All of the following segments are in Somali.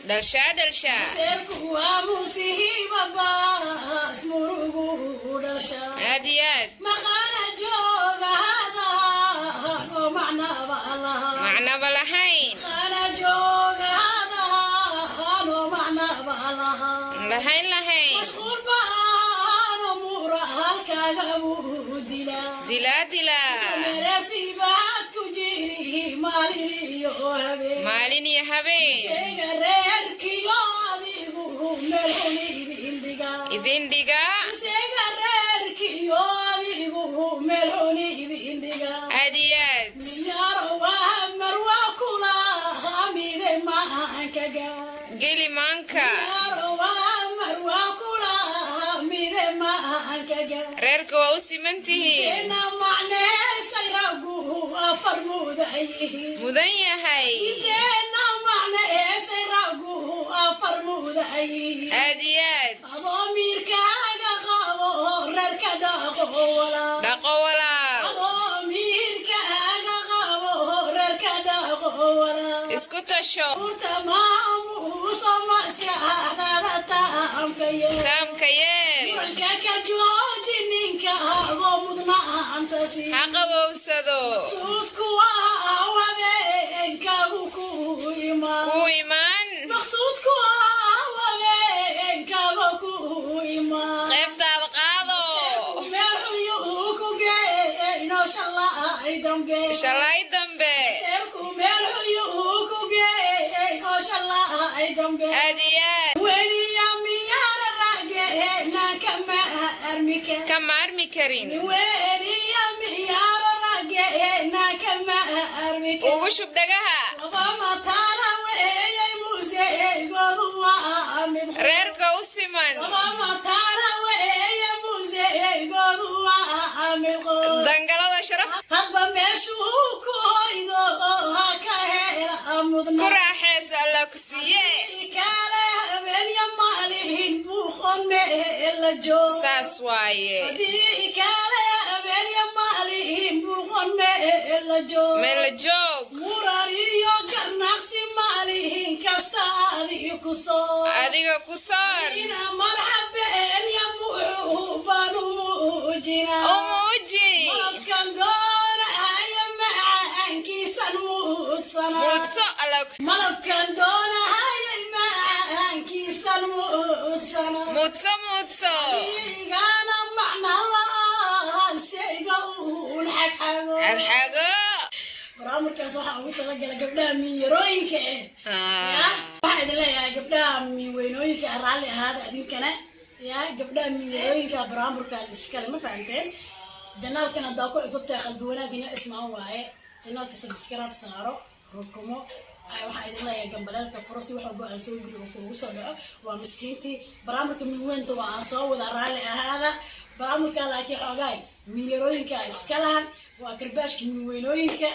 دلشا سيركوا موسيه بابا اسمروا دلشا هاديات مخانا جوغ هذا ومعنى بالله معنا بلحين خانا جوغ هذا ومعنى بالله لهين مشغول بان امور هالكاغبو دلا سمرسي بعد كجيري مالين يا حبيبي إذن ديغا هاديات قيلي مانكا ريركو وأوسي منتهي مدنيا هاي هاديات دقولا اسكت الشو تام كيال حق بوسدو كو إيمان قيبت القاضو شلاي دمبي هاديات كم أرمي كريم وشوف دقها ريركو وسيمان دنقلة شرف كرة حيس اللوكسية ساسواي ملجوك adiga ku saar umuuji mutso malabkan doonahayay macaankiisan muudsana mutso igana macnalaan shayga uun xagxago barnaamijkaas waxaa ugu talagalay gabdhaha miyarooyinka waxaa idin leeyahay gabdhaha miweynooyinka raalli ahaada idinkana gabdhaha miyarooyinka barnaamijkan iskale ma fahanteen janaalkan haddaa ku cusubtahay qalbi wanaagina ismaan waaye janaalka subscribe saaro rukumo waxaa idin leeyahay gambaleelka furasi wax walba aan soo geli oo kuugu soo dhaco waa miskiintii barnaamijka miweynta waa aan soo wada raalli ahaada barnaamijka laakiin xoogaay miyarooyinka iska lahan waa karbaashka miweynooyinka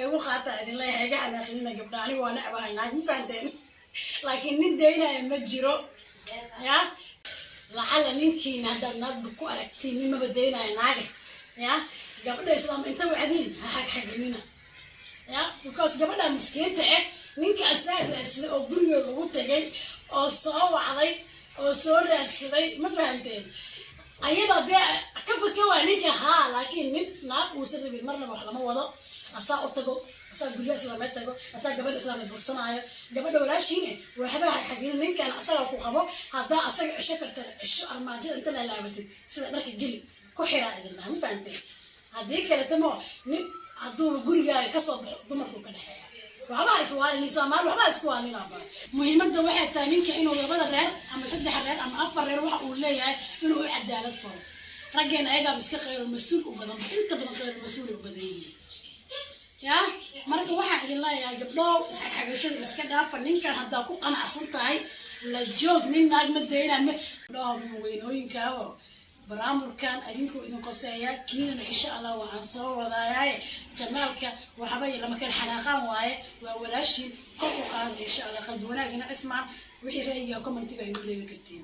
ee u qaataa idin leeyahay ga xanaaqinina gabdha aniga waa necbahay naag ma fahanteen laakiin nin daynaya ma jiro lacala ninkiina haddaad naagba ku aragtiin nin maba daynaya naaga gabadha islaam inta wacdiin ha xagxaganina because gabadha miskiinta ninka asaa raadsaday oo gurigooda ugu tagay oo soo wacday oo soo raadsaday ma fahanteen ayada dee ka fakay waa ninka haa laakiin nin naag uusan rabin marnaba wax lama wado asaa u tago asaa guryaha islaamay tago asaa gabadha islaamay bursanaayo gabadha walaashiine waxba xagxagin ninkan asaga ku qabo haddaa asaga cisho kartana cisho armaajada inta la laabatay sida dharka geli ku xiraa idin laha ma fahanteen haddii kaleta mo nin hadduuba gurigaaga kasoo baxo dumarku ka dhexeeya waxbaa iswaalini soomaali waxbaa isku waalinaba muhiimadda waxay tahay ninka inuu labada reer ama 3 reer ama 4 reer waxa uu leeyahay inuu u cadaalad faro raggeena ayagaa iska khayro mas-uul u badan inta badan khayro mas-uul u badan yihiin marka waxaan idin leeyahay gabdhow isxagxagashada iska dhaafa ninkan haddaa ku qanacsan tahay la joog nin naag ma daynaa gabdhaha weynooyinkaago barnaamijkan adinku idin qoseeya kiina insha Allah waxaan soo wadaayaa janaalka waxba lama kala xanaaqan waaye waa walaashin kor u qaad insha Allah qalbi wanaagina ismaan wixii ra'yiga commentiga ay u leeyahay kartiin